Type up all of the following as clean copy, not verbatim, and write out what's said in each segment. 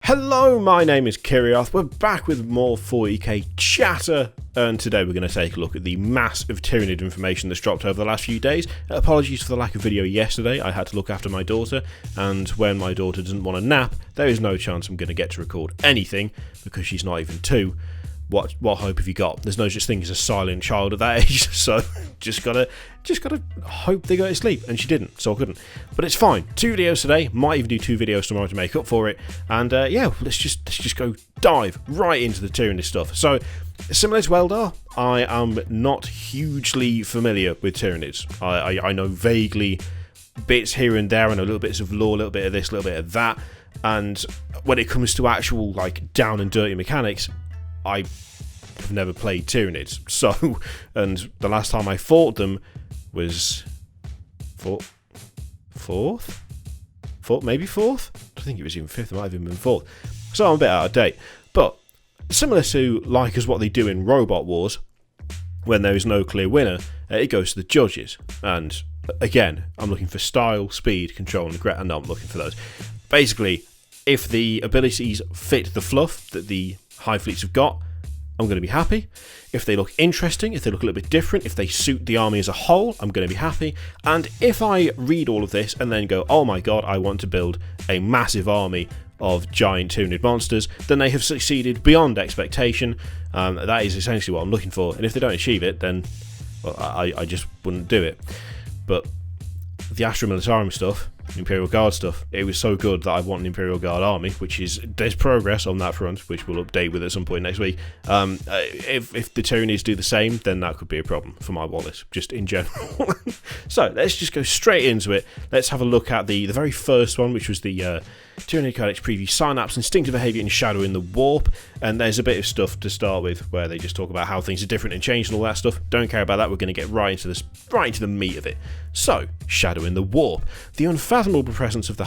Hello, my name is Kirioth. We're back with more 40k chatter, and today we're going to take a look at the massive Tyranid information that's dropped over the last few days. Apologies for the lack of video yesterday. I had to look after my daughter, and when my daughter doesn't want a nap, there is no chance I'm going to get to record anything because she's not even 2. What hope have you got? There's no such thing as a silent child at that age, so just gotta hope they go to sleep, and she didn't, so I couldn't. But it's fine. 2 videos today, might even do 2 videos tomorrow to make up for it, and yeah, let's just go dive right into the Tyranid stuff. So, similar to Eldar, I am not hugely familiar with Tyranids. I know vaguely bits here and there, and a little bits of lore, a little bit of this, a little bit of that, and when it comes to actual like down and dirty mechanics, I have never played Tyranids, so, and the last time I fought them was fourth? Maybe fourth? I think it was even 5th, it might have even been 4th, so I'm a bit out of date. But similar to like as what they do in Robot Wars, when there is no clear winner, it goes to the judges, and again, I'm looking for style, speed, control, and regret, and no, I'm looking for those. Basically, if the abilities fit the fluff that the Hive fleets have got, I'm going to be happy. If they look interesting, if they look a little bit different, if they suit the army as a whole, I'm going to be happy. And if I read all of this and then go, oh my god, I want to build a massive army of giant Tyranid monsters, then they have succeeded beyond expectation. That is essentially what I'm looking for. And if they don't achieve it, then well, I just wouldn't do it. But the Astra Militarum stuff, Imperial Guard stuff, it was so good that I want an Imperial Guard army, which is, there's progress on that front, which we'll update with at some point next week. If the Tyranids do the same, then that could be a problem for my Wallace, just in general. So let's just go straight into it. Let's have a look at the very first one, which was the Tyranid Codex preview, Synapse, Instinctive Behaviour and Shadow in the Warp. And there's a bit of stuff to start with where they just talk about how things are different and changed and all that stuff. Don't care about that, we're going to get right into this, right into the meat of it. So, Shadow in the Warp. The unfathomable presence of the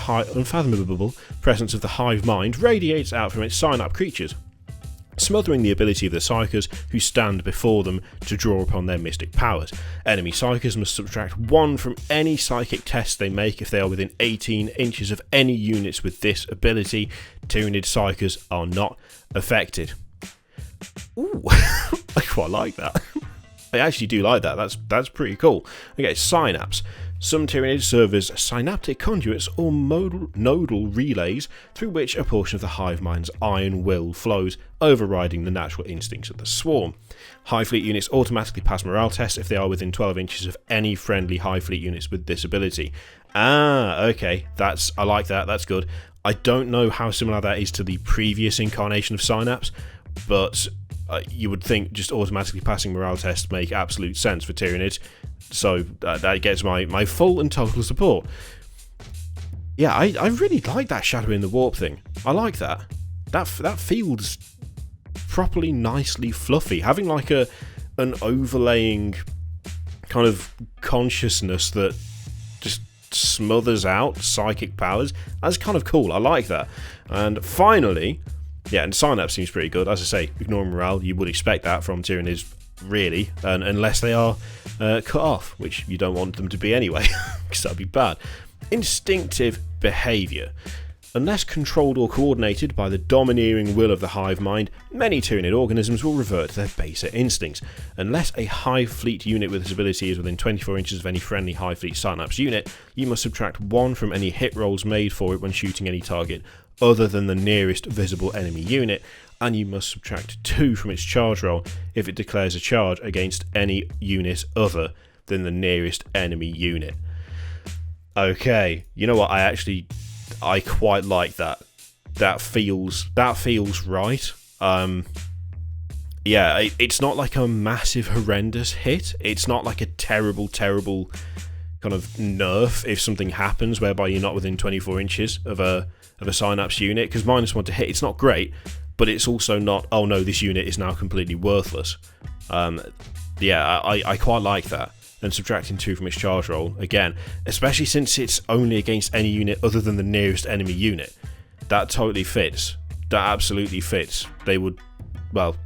hive mind radiates out from its synapse creatures, smothering the ability of the psykers who stand before them to draw upon their mystic powers. Enemy psykers must subtract 1 from any psychic test they make if they are within 18 inches of any units with this ability. Tyranid psykers are not affected. Ooh, I quite like that. I actually do like that. That's pretty cool. Okay, Synapse. Some Tyranids serve as synaptic conduits or nodal relays through which a portion of the hive mind's iron will flows, overriding the natural instincts of the swarm. Hive fleet units automatically pass morale tests if they are within 12 inches of any friendly Hive fleet units with this ability. Ah, okay, I like that, that's good. I don't know how similar that is to the previous incarnation of Synapse, but you would think just automatically passing morale tests make absolute sense for Tyranids, so that gets my full and total support. Yeah, I really like that Shadow in the Warp thing. I like that. That feels properly nicely fluffy. Having like an overlaying kind of consciousness that just smothers out psychic powers, that's kind of cool. I like that. And finally, yeah, and Synapse seems pretty good. As I say, ignoring morale, you would expect that from Tyranids, really, unless they are cut off, which you don't want them to be anyway, because that'd be bad. Instinctive Behaviour. Unless controlled or coordinated by the domineering will of the hive mind, many Tyranid organisms will revert to their baser instincts. Unless a hive fleet unit with this ability is within 24 inches of any friendly hive fleet synapse unit, you must subtract 1 from any hit rolls made for it when shooting any target other than the nearest visible enemy unit, and you must subtract 2 from its charge roll if it declares a charge against any unit other than the nearest enemy unit. Okay, you know what, I quite like that. That feels right. Yeah, it's not like a massive horrendous hit. It's not like a terrible kind of nerf if something happens whereby you're not within 24 inches of a synapse unit, because -1 to hit, it's not great, but it's also not, oh no, this unit is now completely worthless. Yeah, I quite like that. And subtracting 2 from its charge roll, again, especially since it's only against any unit other than the nearest enemy unit. That totally fits. That absolutely fits. They would, well,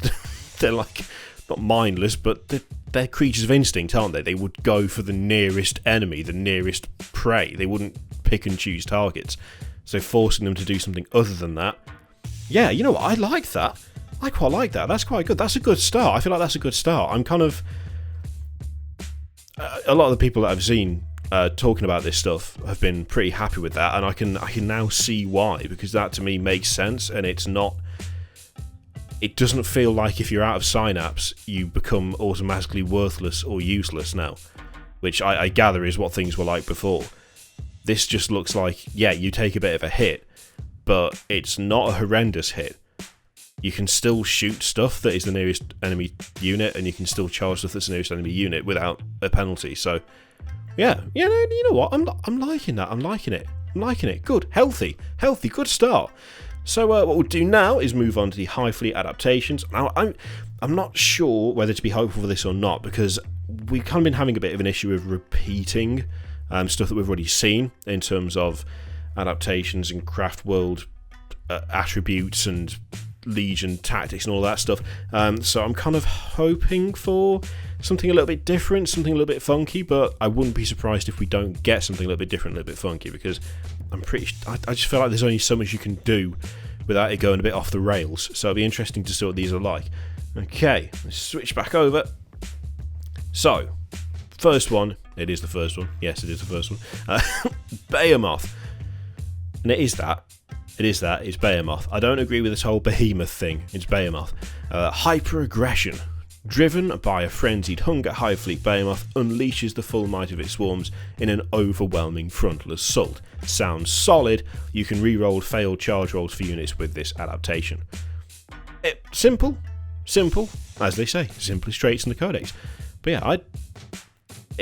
they're like, not mindless, but they're creatures of instinct, aren't they? They would go for the nearest enemy, the nearest prey. They wouldn't pick and choose targets. So forcing them to do something other than that, Yeah, you know what? I like that. I quite like that. That's quite good. That's a good start. I feel like that's a good start. I'm kind of... a lot of the people that I've seen talking about this stuff have been pretty happy with that, and I can now see why, because that to me makes sense, and it's not... It doesn't feel like if you're out of synapse, you become automatically worthless or useless now, which I gather is what things were like before. This just looks like, yeah, you take a bit of a hit, but it's not a horrendous hit. You can still shoot stuff that is the nearest enemy unit, and you can still charge stuff that's the nearest enemy unit without a penalty. So, yeah, you know what? I'm liking that. I'm liking it. I'm liking it. Good, healthy, good start. So what we'll do now is move on to the Hive Fleet adaptations. Now, I'm not sure whether to be hopeful for this or not, because we've kind of been having a bit of an issue of repeating stuff that we've already seen in terms of adaptations and craft world attributes and Legion tactics and all that stuff. So I'm kind of hoping for something a little bit different, something a little bit funky, but I wouldn't be surprised if we don't get something a little bit different, a little bit funky, because I just feel like there's only so much you can do without it going a bit off the rails. So it'll be interesting to see what these are like. Okay, let's switch back over. So, first one, it is the first one. Yes, it is the first one. Behemoth. And it is that. It's Behemoth. I don't agree with this whole behemoth thing. It's Behemoth. Hyper-aggression. Driven by a frenzied hunger, Hive Fleet Behemoth unleashes the full might of its swarms in an overwhelming frontal assault. Sounds solid. You can re-roll failed charge rolls for units with this adaptation. Simple, as they say. Simplest traits in the Codex. But yeah,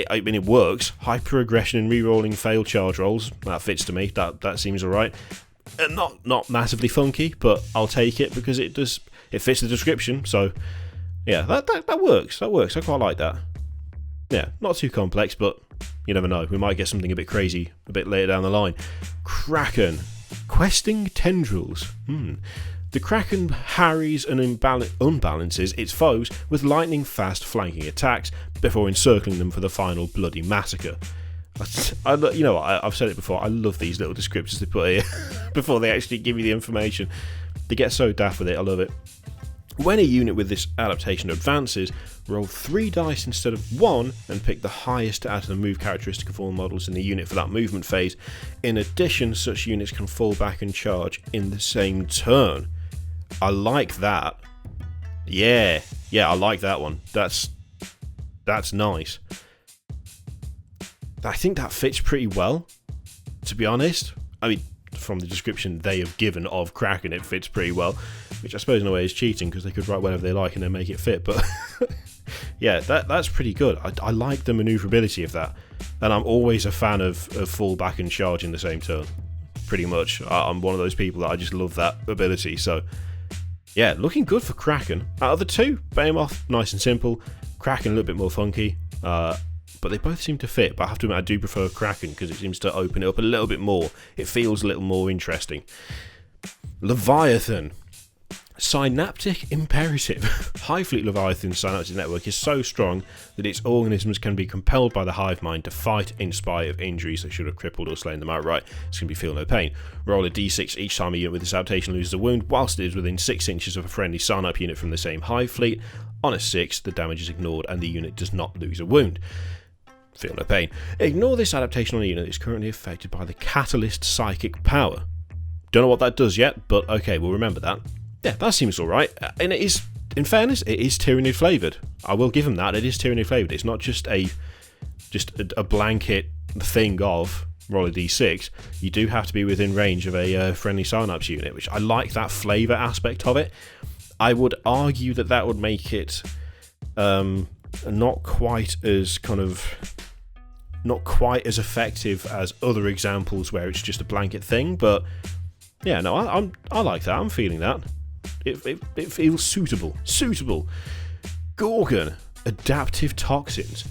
I mean, it works. Hyper-aggression and re-rolling failed charge rolls. That fits to me. That seems alright. Not massively funky, but I'll take it because it fits the description. So yeah, that works. I quite like that. Yeah, not too complex, but you never know. We might get something a bit crazy a bit later down the line. Kraken. Questing tendrils. The Kraken harries and unbalances its foes with lightning-fast flanking attacks before encircling them for the final bloody massacre. You know what, I've said it before, I love these little descriptors they put here before they actually give you the information. They get so daft with it, I love it. When a unit with this adaptation advances, roll 3 dice instead of 1 and pick the highest to add to the move characteristic of all models in the unit for that movement phase. In addition, such units can fall back and charge in the same turn. I like that. Yeah, I like that one. That's nice. I think that fits pretty well, to be honest. I mean, from the description they have given of Kraken, it fits pretty well, which I suppose in a way is cheating because they could write whatever they like and then make it fit, but yeah, that's pretty good. I like the manoeuvrability of that, and I'm always a fan of fall back and charge in the same turn, pretty much. I'm one of those people that I just love that ability, so yeah, looking good for Kraken. Out of the two, Behemoth, nice and simple, Kraken a little bit more funky, but they both seem to fit. But I have to admit, I do prefer Kraken because it seems to open it up a little bit more. It feels a little more interesting. Leviathan. Synaptic Imperative. Hive Fleet Leviathan's synaptic network is so strong that its organisms can be compelled by the hive mind to fight in spite of injuries that should have crippled or slain them outright. It's going to be feel no pain. Roll a d6 each time a unit with this adaptation loses a wound, whilst it is within 6 inches of a friendly synap unit from the same Hive Fleet. On a 6, the damage is ignored and the unit does not lose a wound. Feel no pain. Ignore this adaptation on a unit that is currently affected by the Catalyst Psychic Power. Don't know what that does yet, but okay, we'll remember that. Yeah, that seems alright. And it is, in fairness, it is Tyranid flavoured. I will give them that. It is Tyranid flavoured. It's not just a blanket thing of roll a d6. You do have to be within range of a friendly synapse unit, which I like that flavour aspect of it. I would argue that would make it not quite as effective as other examples where it's just a blanket thing, but yeah, no, I like that. I'm feeling that. It feels suitable. Gorgon. Adaptive toxins.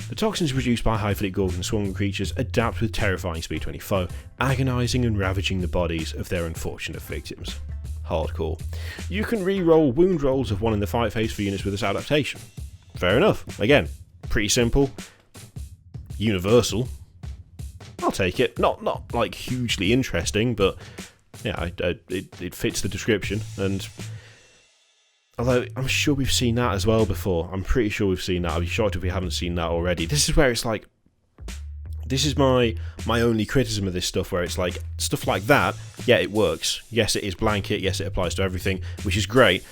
The toxins produced by Hive Fleet Gorgon swarming creatures adapt with terrifying speed to any foe, agonising and ravaging the bodies of their unfortunate victims. Hardcore. You can re-roll wound rolls of 1 in the fight phase for units with this adaptation. Fair enough. Again, pretty simple. Universal. I'll take it. Not like hugely interesting, but yeah, it fits the description. And although I'm sure we've seen that as well before, I'm pretty sure we've seen that. I'd be shocked if we haven't seen that already. This is where it's like, this is my only criticism of this stuff, where it's like, stuff like that, yeah, it works. Yes, it is blanket. Yes, it applies to everything, which is great.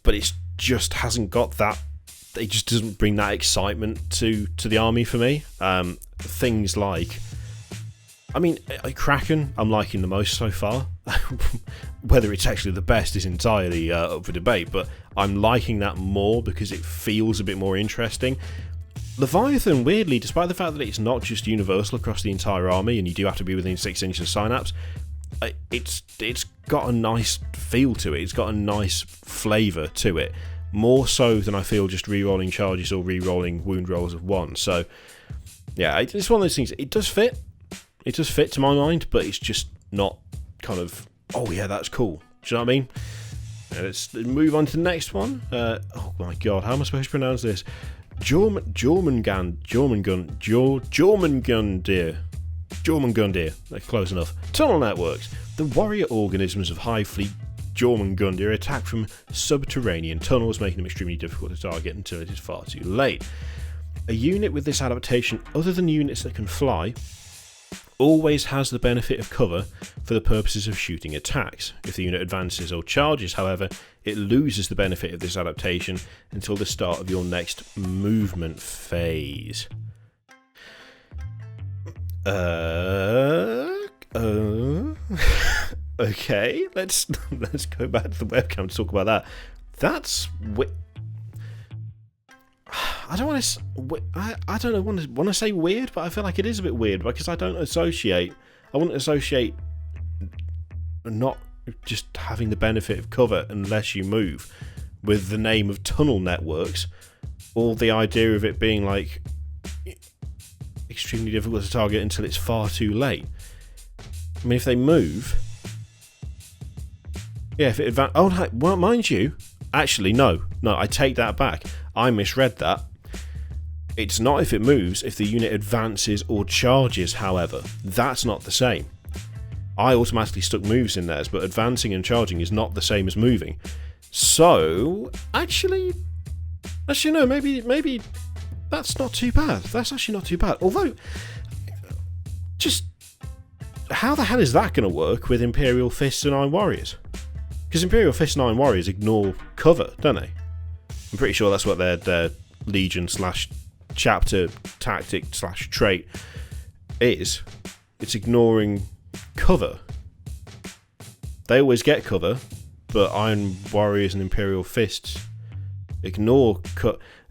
But it just hasn't got that. It just doesn't bring that excitement to the army for me. Things like, I mean, Kraken, I'm liking the most so far. Whether it's actually the best is entirely up for debate, but I'm liking that more because it feels a bit more interesting. Leviathan, weirdly, despite the fact that it's not just universal across the entire army and you do have to be within 6 inches of synapse, it's got a nice feel to it. It's got a nice flavour to it, more so than I feel just re-rolling charges or re-rolling wound rolls of 1. So yeah, it's one of those things. It does fit to my mind, but it's just not kind of, oh yeah, that's cool. Do you know what I mean? Let's move on to the next one. Oh my god, how am I supposed to pronounce this? Jormungandr. That's close enough. Tunnel networks. The warrior organisms of Hive Fleet Jormungandr attack from subterranean tunnels, making them extremely difficult to target until it is far too late. A unit with this adaptation, other than units that can fly, always has the benefit of cover for the purposes of shooting attacks. If the unit advances or charges, however, it loses the benefit of this adaptation until the start of your next movement phase. Okay, let's go back to the webcam to talk about that. That's I don't want to say weird, but I feel like it is a bit weird because I wouldn't associate not just having the benefit of cover unless you move with the name of tunnel networks, or the idea of it being like extremely difficult to target until it's far too late. I mean, if they move, yeah, if it well, mind you, actually no, I take that back. I misread that. It's not if it moves, if the unit advances or charges, however. That's not the same. I automatically stuck moves in theirs, but advancing and charging is not the same as moving. So, actually no, maybe that's not too bad. That's actually not too bad. Although, just how the hell is that going to work with Imperial Fists and Iron Warriors? Because Imperial Fists and Iron Warriors ignore cover, don't they? I'm pretty sure that's what their Legion / chapter tactic / trait is. It's ignoring cover. They always get cover, but Iron Warriors and Imperial Fists ignore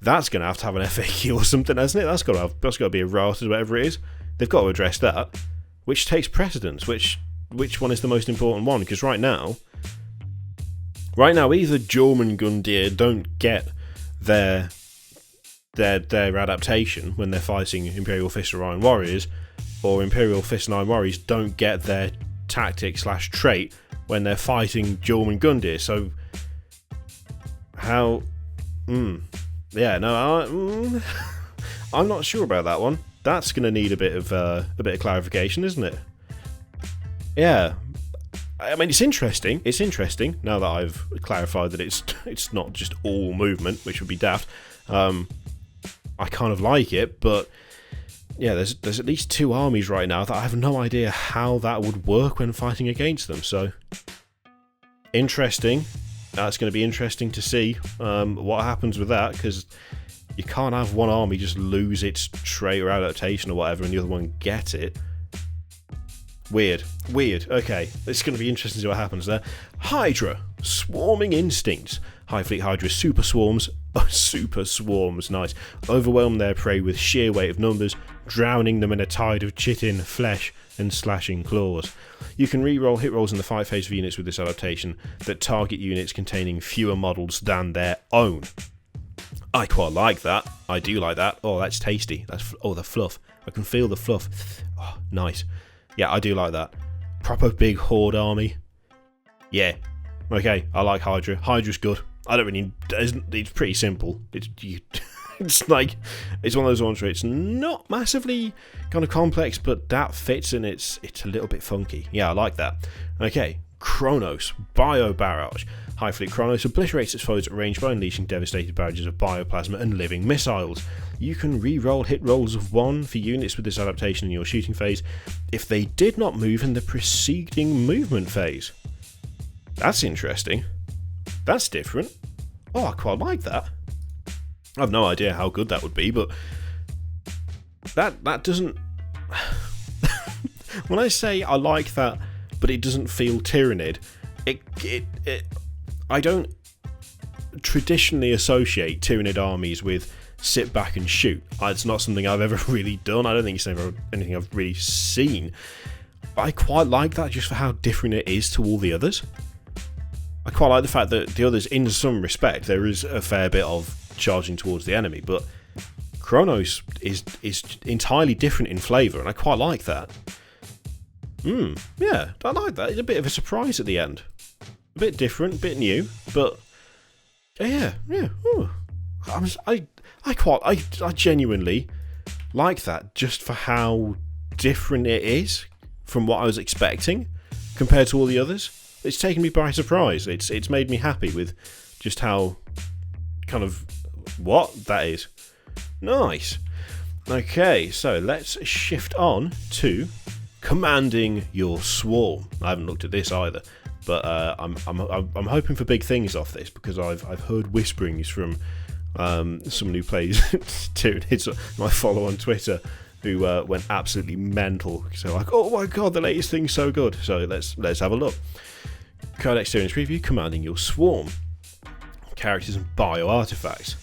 That's going to have an FAQ or something, hasn't it? That's got to be errated, whatever it is. They've got to address that. Which takes precedence? Which one is the most important one? Because right now, either Jormungandr don't get their adaptation when they're fighting Imperial Fist or Iron Warriors, or Imperial Fist and Iron Warriors don't get their tactic / trait when they're fighting Jormungandr. So how? Yeah, no, I'm not sure about that one. That's going to need a bit of clarification, isn't it? Yeah. I mean, it's interesting. It's interesting now that I've clarified that it's not just all movement, which would be daft. I kind of like it, but yeah, there's at least 2 armies right now that I have no idea how that would work when fighting against them. So interesting. It's going to be interesting to see what happens with that, because you can't have one army just lose its trait or adaptation or whatever and the other one get it. Weird. Okay, it's going to be interesting to see what happens there. Hydra. Swarming instincts. Hive Fleet Hydra super swarms. Oh, super swarms, nice. Overwhelm their prey with sheer weight of numbers, drowning them in a tide of chitin, flesh, and slashing claws. You can re-roll hit rolls in the fight phase of units with this adaptation that target units containing fewer models than their own. I quite like that. I do like that. Oh, that's tasty. The fluff. I can feel the fluff. Oh, nice. Yeah, I do like that. Proper big horde army. Yeah. Okay, I like Hydra. Hydra's good. It's pretty simple. It's like, it's one of those ones where it's not massively kind of complex, but that fits and it's a little bit funky. Yeah, I like that. Okay, Chronos, Bio Barrage. Hive Fleet Chronos obliterates its foes at range by unleashing devastating barrages of bioplasma and living missiles. You can re-roll hit rolls of 1 for units with this adaptation in your shooting phase if they did not move in the preceding movement phase. That's interesting. That's different. Oh, I quite like that. I have no idea how good that would be, but that doesn't... When I say I like that, but it doesn't feel Tyranid, I don't traditionally associate Tyranid armies with sit back and shoot. It's not something I've ever really done. I don't think it's ever anything I've really seen. But I quite like that just for how different it is to all the others. I quite like the fact that the others, in some respect, there is a fair bit of charging towards the enemy, but Chronos is entirely different in flavour, and I quite like that. Yeah, I like that. It's a bit of a surprise at the end. A bit different, a bit new, but yeah. Ooh. I genuinely like that just for how different it is from what I was expecting compared to all the others. It's taken me by surprise. It's made me happy with just how kind of what that is. Nice. Okay, so let's shift on to commanding your swarm. I haven't looked at this either, but I'm hoping for big things off this because I've heard whisperings from someone who plays Tyranids, my follow on Twitter, who went absolutely mental. So like, oh my god, the latest thing's so good. So let's have a look. Codex Tyranids preview: commanding your swarm. Characters and bio artifacts.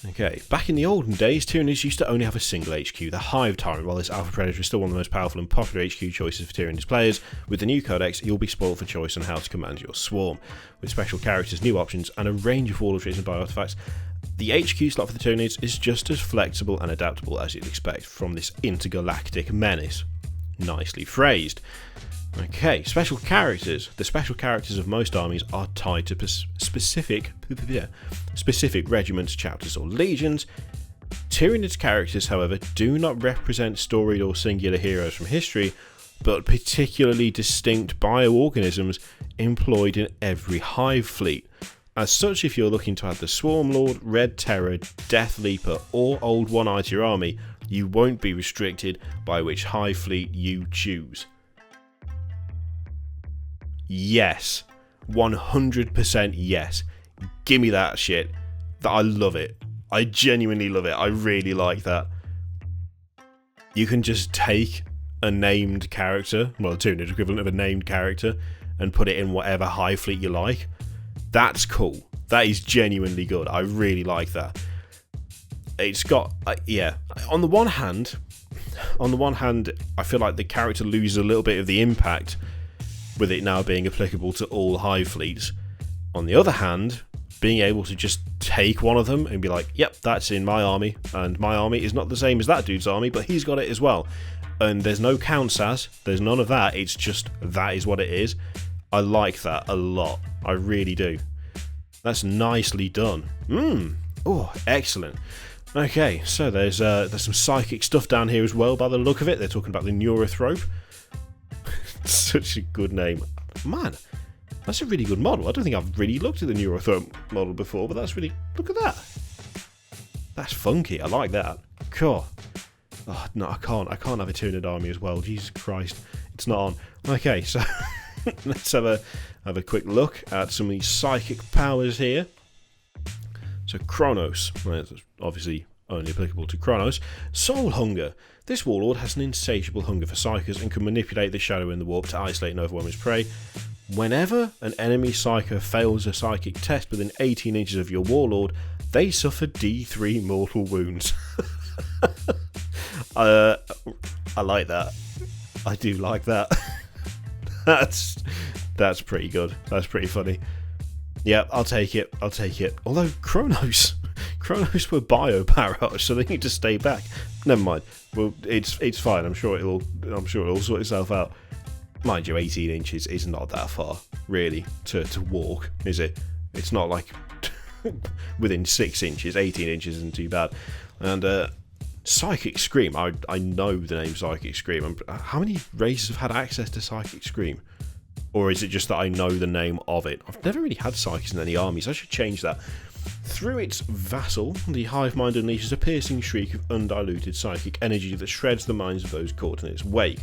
Okay, back in the olden days, Tyranids used to only have a single HQ, the Hive Tyrant. While this Alpha Predator is still one of the most powerful and popular HQ choices for Tyranids players, with the new Codex, you'll be spoiled for choice on how to command your swarm. With special characters, new options, and a range of warlord traits and bio artifacts, the HQ slot for the Tyranids is just as flexible and adaptable as you'd expect from this intergalactic menace. Nicely phrased. Okay, special characters. The special characters of most armies are tied to specific regiments, chapters, or legions. Tyranids characters, however, do not represent storied or singular heroes from history, but particularly distinct bioorganisms employed in every Hive fleet. As such, if you're looking to add the Swarm Lord, Red Terror, Death Leaper, or Old One-Eye to your army, you won't be restricted by which Hive fleet you choose. Yes, 100% yes. Give me that shit. I love it. I genuinely love it. I really like that. You can just take a named character, well, a Tyranid equivalent of a named character, and put it in whatever Hive fleet you like. That's cool. That is genuinely good. I really like that. It's got, yeah. On the one hand, I feel like the character loses a little bit of the impact with it now being applicable to all Hive fleets. On the other hand, being able to just take one of them and be like, yep, that's in my army, and my army is not the same as that dude's army, but he's got it as well. And there's no counts as, there's none of that, it's just that is what it is. I like that a lot. I really do. That's nicely done. Oh, excellent. Okay, so there's some psychic stuff down here as well by the look of it. They're talking about the Neurothrope. Such a good name. Man, that's a really good model. I don't think I've really looked at the Neurothrope model before, but that's really... Look at that. That's funky. I like that. Cool. Oh, no, I can't have a Tyranid army as well. Jesus Christ. It's not on. Okay, so let's have a quick look at some of these psychic powers here. So Chronos. Well, that's obviously only applicable to Chronos. Soul Hunger. This warlord has an insatiable hunger for psychers and can manipulate the shadow in the warp to isolate and overwhelm his prey. Whenever an enemy psyker fails a psychic test within 18 inches of your warlord, they suffer D3 mortal wounds. I like that. I do like that. That's pretty good. That's pretty funny. Yeah, I'll take it. Although Chronos were bio barrage, so they need to stay back. Never mind. Well, it's fine. I'm sure it'll sort itself out. Mind you, 18 inches is not that far, really, to walk, is it? It's not like within 6 inches. 18 inches isn't too bad. And Psychic Scream. I know the name Psychic Scream. How many races have had access to Psychic Scream? Or is it just that I know the name of it? I've never really had Psykers in any armies. I should change that. Through its vassal, the hive mind unleashes a piercing shriek of undiluted psychic energy that shreds the minds of those caught in its wake.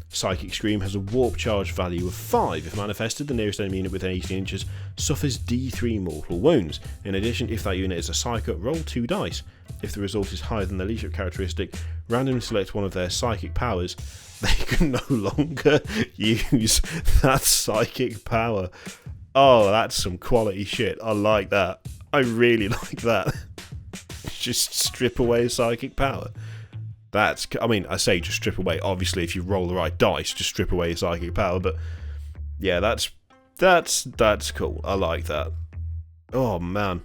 Psychic Scream has a warp charge value of 5. If manifested, the nearest enemy unit within 18 inches suffers D3 mortal wounds. In addition, if that unit is a Psyker, roll 2 dice. If the result is higher than the leadership characteristic, randomly select one of their psychic powers. They can no longer use that psychic power. Oh, that's some quality shit. I like that. I really like that. Just strip away psychic power. That's, I mean, I say just strip away. Obviously, if you roll the right dice, just strip away your psychic power. But yeah, that's cool. I like that. Oh man,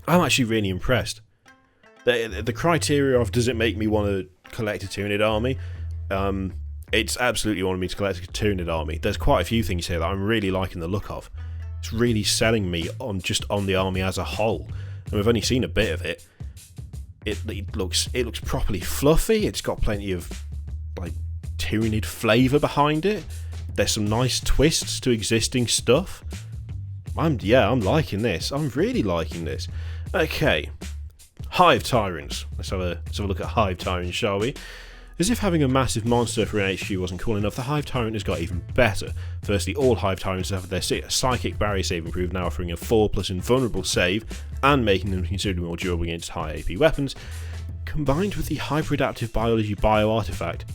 I'm actually really impressed. The criteria of does it make me want to collect a Tyranid army? It's absolutely wanted me to collect a Tyranid army. There's quite a few things here that I'm really liking the look of. It's really selling me on the army as a whole. And we've only seen a bit of it. It looks properly fluffy. It's got plenty of like Tyranid flavour behind it. There's some nice twists to existing stuff. I'm liking this. I'm really liking this. Okay, Hive Tyrants. Let's have a look at Hive Tyrants, shall we? As if having a massive monster for an HQ wasn't cool enough, the Hive Tyrant has got even better. Firstly, all Hive Tyrants have their Psychic Barrier save improved, now offering a 4+ invulnerable save, and making them considerably more durable against high AP weapons. Combined with the Hyperadaptive Biology Bio-Artifact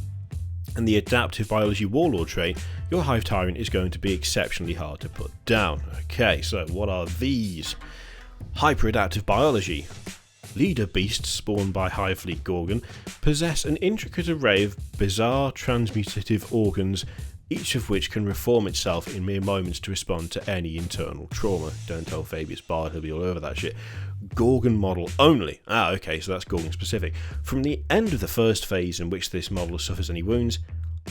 and the Adaptive Biology Warlord trait, your Hive Tyrant is going to be exceptionally hard to put down. Okay, so what are these? Hyperadaptive Biology. Leader beasts spawned by Hive Fleet Gorgon possess an intricate array of bizarre transmutative organs, each of which can reform itself in mere moments to respond to any internal trauma. Don't tell Fabius Bard, he'll be all over that shit. Gorgon model only. Ah, okay, so that's Gorgon specific. From the end of the first phase in which this model suffers any wounds,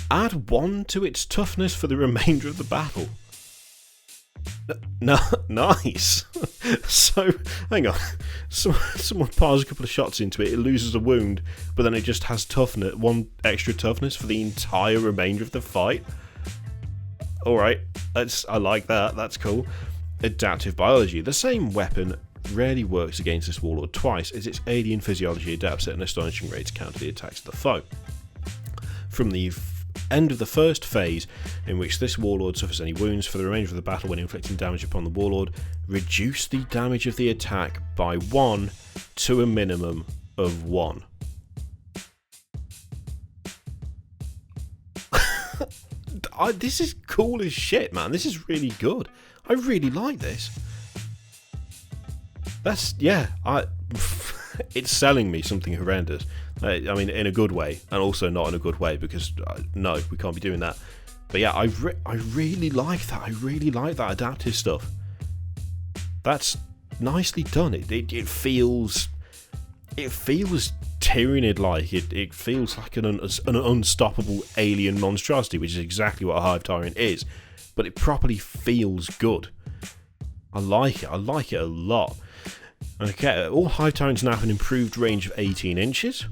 add 1 to its toughness for the remainder of the battle. No, nice. So, hang on. Someone fires a couple of shots into it, it loses a wound, but then it just has toughness, 1 extra toughness for the entire remainder of the fight. Alright, I like that, that's cool. Adaptive Biology. The same weapon rarely works against this warlord twice, as its alien physiology adapts at an astonishing rate to counter the attacks of the foe. From the end of the first phase in which this warlord suffers any wounds, for the remainder of the battle when inflicting damage upon the warlord, reduce the damage of the attack by 1 to a minimum of 1. This is cool as shit, man. This is really good. I really like this. It's selling me something horrendous. I mean, in a good way, and also not in a good way, because no, we can't be doing that. But yeah, I really like that. I really like that adaptive stuff. That's nicely done. It feels Tyranid-like. It feels like an unstoppable alien monstrosity, which is exactly what a Hive Tyrant is. But it properly feels good. I like it. I like it a lot. Okay, all Hive Tyrants now have an improved range of 18 inches.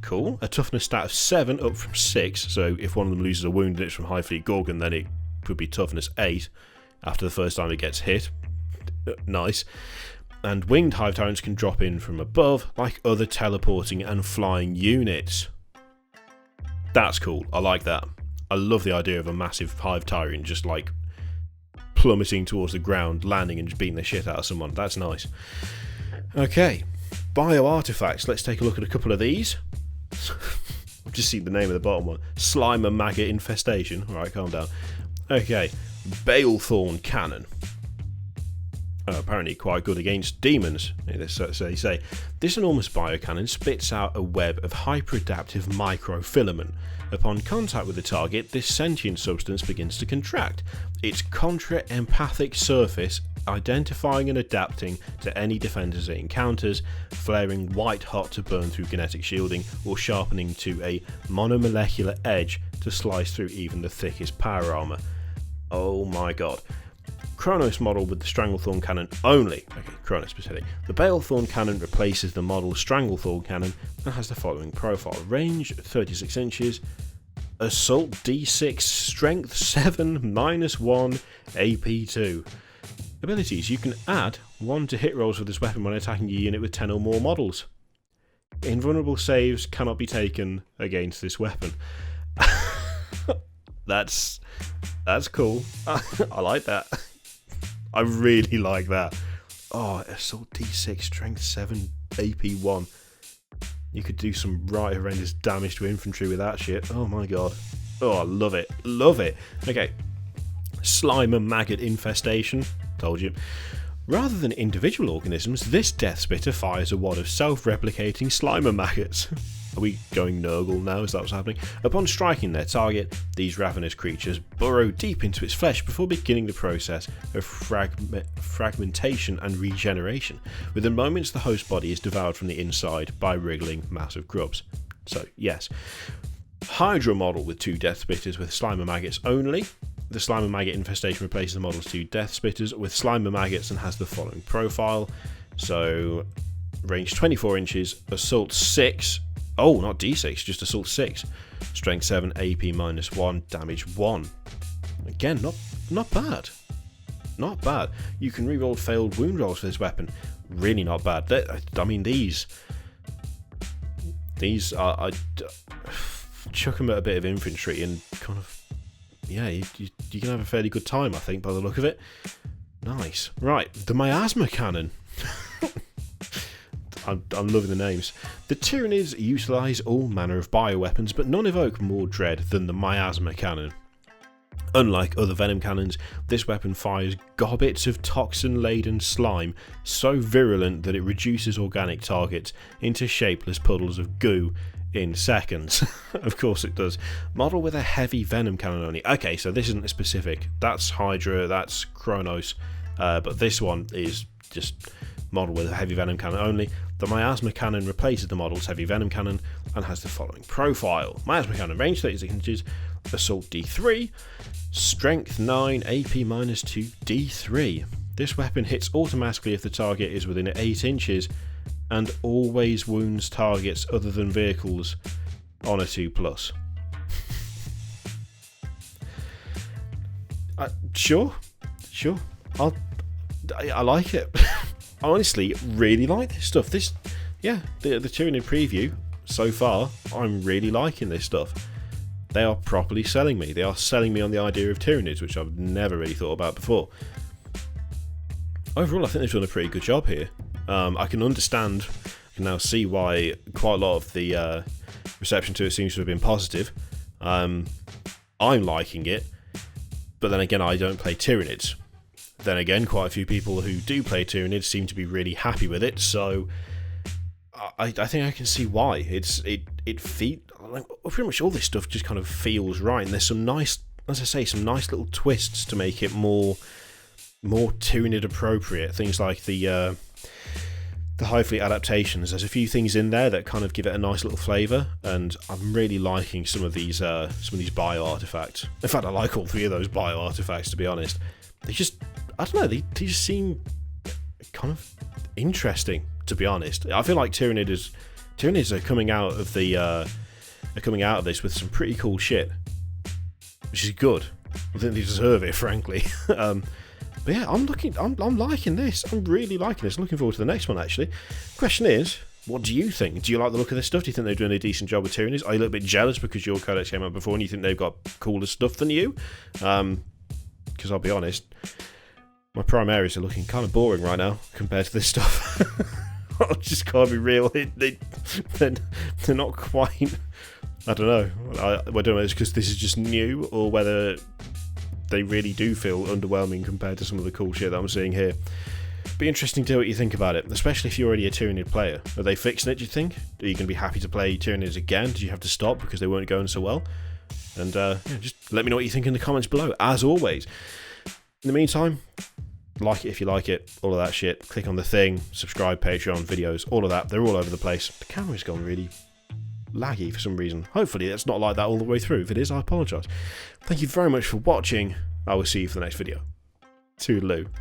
Cool. A toughness stat of 7 up from 6, so if one of them loses a wound and it's from Hive Fleet Gorgon, then it could be toughness 8 after the first time it gets hit. Nice. And winged Hive Tyrants can drop in from above, like other teleporting and flying units. That's cool. I like that. I love the idea of a massive Hive Tyrant just like plummeting towards the ground, landing and just beating the shit out of someone. That's nice. Okay, bio-artifacts. Let's take a look at a couple of these. I've just seen the name of the bottom one. Slime and Maggot Infestation. Alright, calm down. Okay, Balethorn Cannon. Apparently quite good against demons, so they say. This enormous biocannon spits out a web of hyperadaptive microfilament. Upon contact with the target, this sentient substance begins to contract, its contra-empathic surface identifying and adapting to any defenders it encounters, flaring white-hot to burn through kinetic shielding, or sharpening to a monomolecular edge to slice through even the thickest power armor. Oh my god. Chronos model with the Stranglethorn Cannon only. Okay, Chronos specific. The Balethorn Cannon replaces the model Stranglethorn Cannon and has the following profile. Range 36 inches. Assault D6, Strength 7, -1, AP 2. Abilities. You can add 1 to hit rolls with this weapon when attacking your unit with 10 or more models. Invulnerable saves cannot be taken against this weapon. That's cool. I like that. I really like that. Oh, Assault D6, Strength 7, AP 1. You could do some right horrendous damage to infantry with that shit. Oh my god. Oh, I love it. Love it. Okay. Slime and maggot infestation. Told you. Rather than individual organisms, this Death Spitter fires a wad of self-replicating slime and maggots. Are we going Nurgle now? Is that what's happening? Upon striking their target, these ravenous creatures burrow deep into its flesh before beginning the process of fragmentation and regeneration. Within moments, the host body is devoured from the inside by wriggling massive grubs. So, yes. Hydra model with 2 Death Spitters with slime and maggots only. The slime and maggot infestation replaces the model's 2 Death Spitters with slime and maggots and has the following profile. So, range 24 inches, assault 6. Oh, not D6, just assault 6. Strength 7, AP -1, damage 1. Again, not bad. Not bad. You can reroll failed wound rolls for this weapon. Really not bad. I mean, these are... chuck them at a bit of infantry and kind of... Yeah, you can have a fairly good time, I think, by the look of it. Nice. Right, the Miasma Cannon. I'm loving the names. The Tyranids utilise all manner of bioweapons, but none evoke more dread than the Miasma Cannon. Unlike other venom cannons, this weapon fires gobbets of toxin-laden slime so virulent that it reduces organic targets into shapeless puddles of goo in seconds. Of course it does. Model with a heavy venom cannon only. Okay, so this isn't a specific. That's Hydra, that's Chronos, but this one is just model with a heavy venom cannon only. The Miasma Cannon replaces the model's heavy venom cannon and has the following profile. Miasma Cannon, range 36 inches, assault D3, strength 9, AP -2, D3. This weapon hits automatically if the target is within 8 inches and always wounds targets other than vehicles on a 2+. Sure. I like it. I honestly really like this stuff. The Tyranid preview so far, I'm really liking this stuff. They are properly selling me. They are selling me on the idea of Tyranids, which I've never really thought about before. Overall, I think they've done a pretty good job here. I can now see why quite a lot of the reception to it seems to have been positive. I'm liking it, but then again, I don't play Tyranids. Then again, quite a few people who do play Tyranids seem to be really happy with it, so I think I can see why. Pretty much all this stuff just kind of feels right, and there's some nice, as I say, some nice little twists to make it more Tyranid appropriate. Things like the Hive Fleet adaptations. There's a few things in there that kind of give it a nice little flavour, and I'm really liking some of these bio artifacts. In fact, I like all 3 of those bio artifacts, to be honest. They just, I don't know, they just seem kind of interesting, to be honest. I feel like Tyranids are coming out of this with some pretty cool shit, which is good. I think they deserve it, frankly. But yeah, I'm liking this. I'm really liking this. I'm looking forward to the next one, actually. Question is, what do you think? Do you like the look of this stuff? Do you think they're doing a decent job with Tyranids? Are you a little bit jealous because your Codex came out before and you think they've got cooler stuff than you? Because I'll be honest, my Primaries are looking kind of boring right now compared to this stuff. I just can't be real. They're not quite... I don't know. I don't know if it's because this is just new or whether they really do feel underwhelming compared to some of the cool shit that I'm seeing here. Be interesting to hear what you think about it, especially if you're already a Tyranid player. Are they fixing it, do you think? Are you going to be happy to play Tyranids again? Did you have to stop because they weren't going so well? And just let me know what you think in the comments below, as always. In the meantime, like it if you like it, all of that shit. Click on the thing, subscribe, Patreon, videos, all of that. They're all over the place. The camera's gone really laggy for some reason. Hopefully it's not like that all the way through. If it is, I apologise. Thank you very much for watching. I will see you for the next video. Toodaloo.